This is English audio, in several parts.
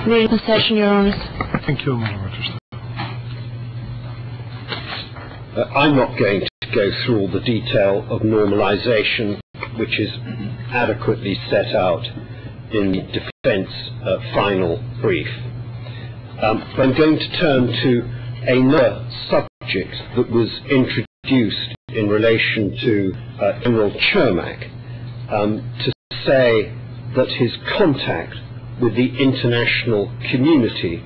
Read the session, Your Honours. Thank you, Madam Markača. I'm not going to go through all the detail of normalisation, which is adequately set out in the defence final brief. But I'm going to turn to another subject that was introduced in relation to General Čermak, to say that his contact with the international community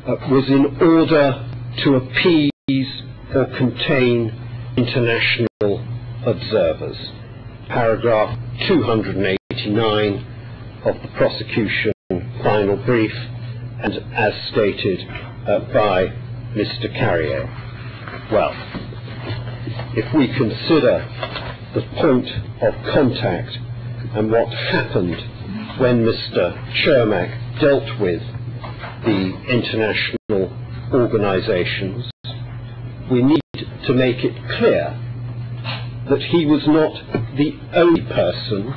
was in order to appease or contain international observers. Paragraph 289 of the prosecution final brief, and as stated by Mr. Carrier. Well, if we consider the point of contact and what happened when Mr. Čermak dealt with the international organisations, we need to make it clear that he was not the only person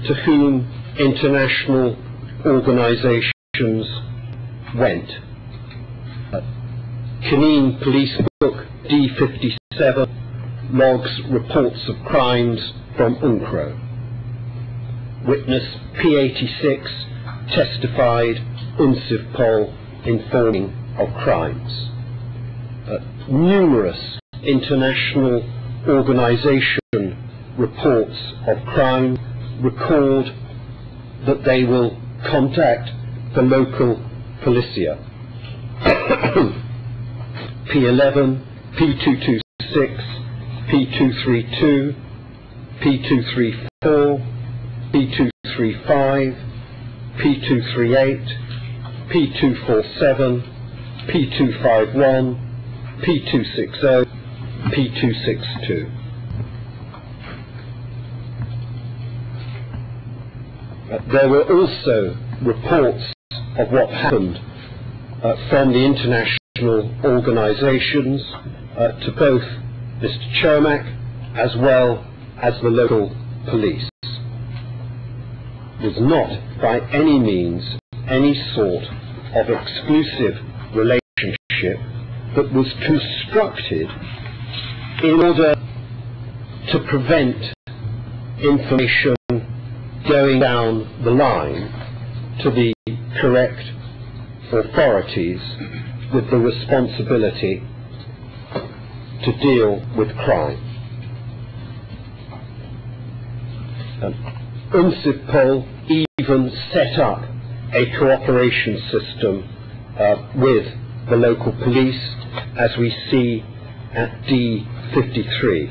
to whom international organisations went. Canine Police Book D57 logs reports of crimes from UNCRO. Witness P86 testified UNCIVPOL informing of crimes. Numerous international organisation reports of crime record that they will contact the local policia. P11, P226, P232, P234, P235, P238, P247, P251, P260, P262. There were also reports of what happened from the international organisations to both Mr. Čermak as well as the local police. It was not by any means any sort of exclusive relationship that was constructed in order to prevent information going down the line to the correct authorities with the responsibility to deal with crime. UNCIVPOL even set up a cooperation system with the local police, as we see at D53.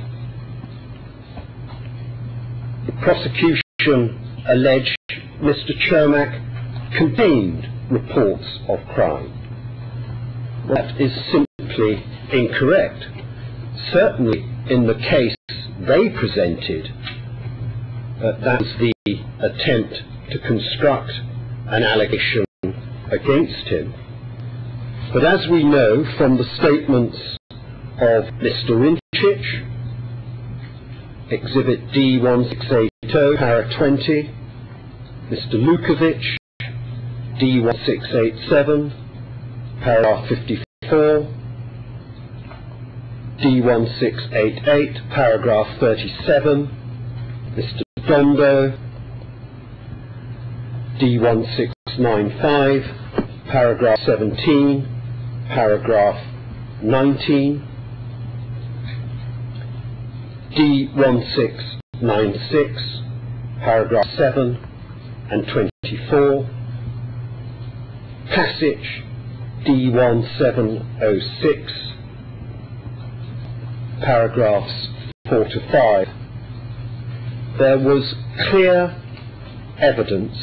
The prosecution alleged Mr. Čermak contained reports of crime. That is simply incorrect. Certainly in the case they presented, that was the attempt to construct an allegation against him. But as we know from the statements of Mr. Rinčić, Exhibit D1680, para 20, Mr. Lukovic, D1687, paragraph 54, D1688, paragraph 37, Mr. Dondo, D1695, paragraph 17, paragraph 19, D1696, paragraph 7 and 24, passage D1706, paragraphs 4 to 5. There was clear evidence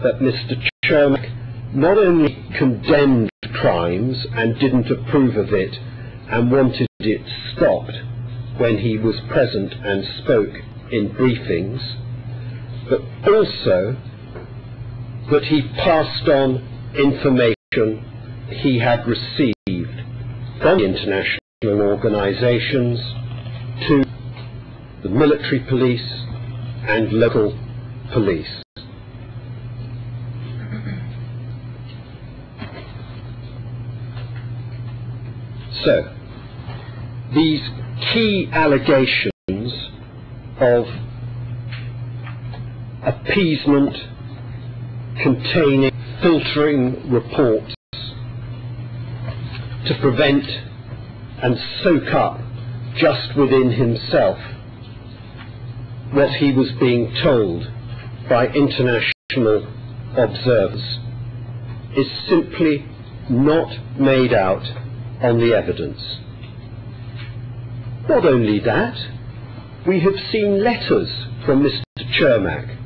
that Mr. Čermak not only condemned crimes and didn't approve of it and wanted it stopped when he was present and spoke in briefings, but also that he passed on information he had received from the international organisations to the military police and local police. So, these key allegations of appeasement containing filtering reports to prevent and soak up just within himself what he was being told by international observers is simply not made out on the evidence. Not only that, we have seen letters from Mr. Čermák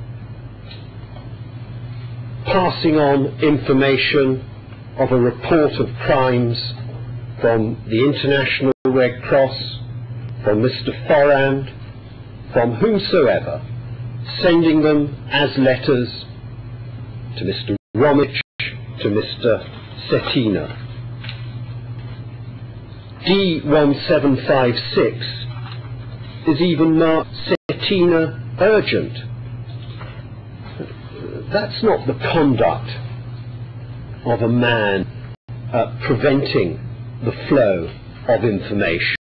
passing on information of a report of crimes from the International Red Cross, from Mr. Forand, from whomsoever, sending them as letters to Mr. Romich, to Mr. Cetina. D1756 is even marked Cetina urgent. That's not the conduct of a man preventing the flow of information,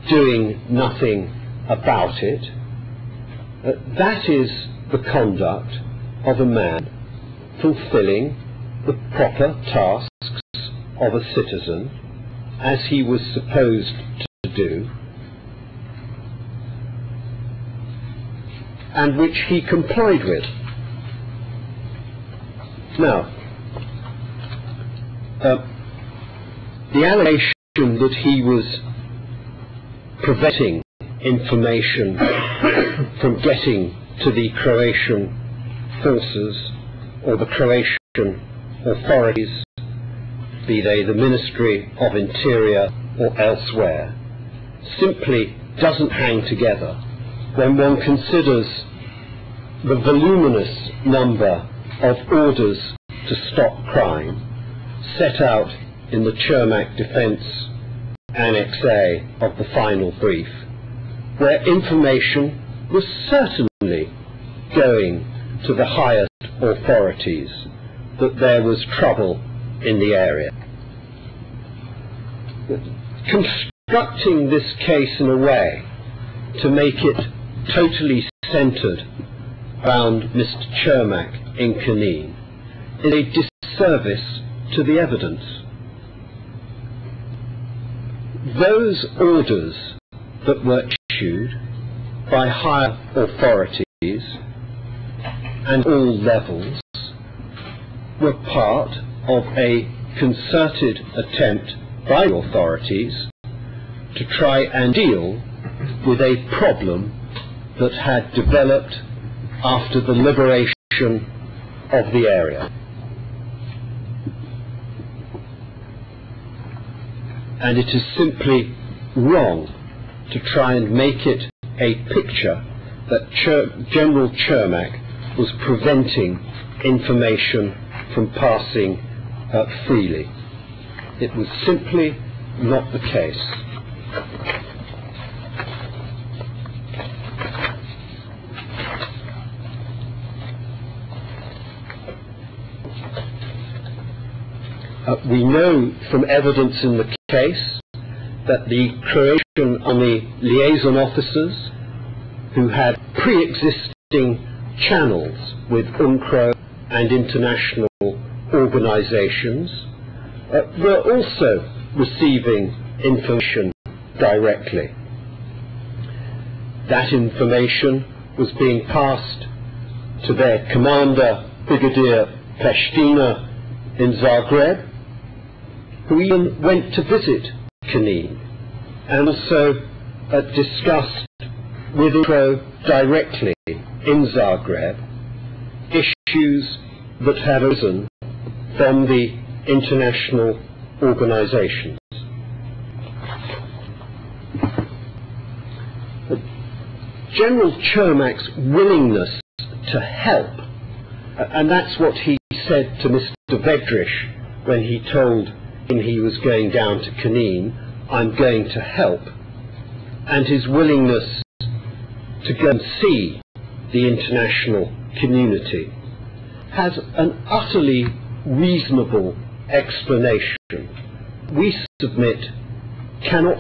doing nothing about it. That is the conduct of a man fulfilling the proper tasks of a citizen as he was supposed to do, and which he complied with. Now, the allegation that he was preventing information from getting to the Croatian forces or the Croatian authorities, be they the Ministry of Interior or elsewhere, simply doesn't hang together when one considers the voluminous number of orders to stop crime set out in the Čermák Defence Annex A of the final brief, where information was certainly going to the highest authorities that there was trouble in the area. Constructing this case in a way to make it totally centred around Mr. Čermák in Knin is a disservice to the evidence. Those orders that were issued by higher authorities and all levels were part of a concerted attempt by authorities to try and deal with a problem that had developed after the liberation of the area. And it is simply wrong to try and make it a picture that General Čermák was preventing information from passing freely. It was simply not the case. We know from evidence in the case that the Croatian Army liaison officers, who had pre-existing channels with UNCRO and international organisations, were also receiving information directly. That information was being passed to their commander, Brigadier Peština, in Zagreb, who even went to visit Knin and also discussed with UNCRO directly in Zagreb issues that had arisen from the international organisations. General Čermák's willingness to help, and that's what he said to Mr. Vedriš when he told him he was going down to Knin, "I'm going to help," and his willingness to go and see the international community has an utterly reasonable explanation we submit cannot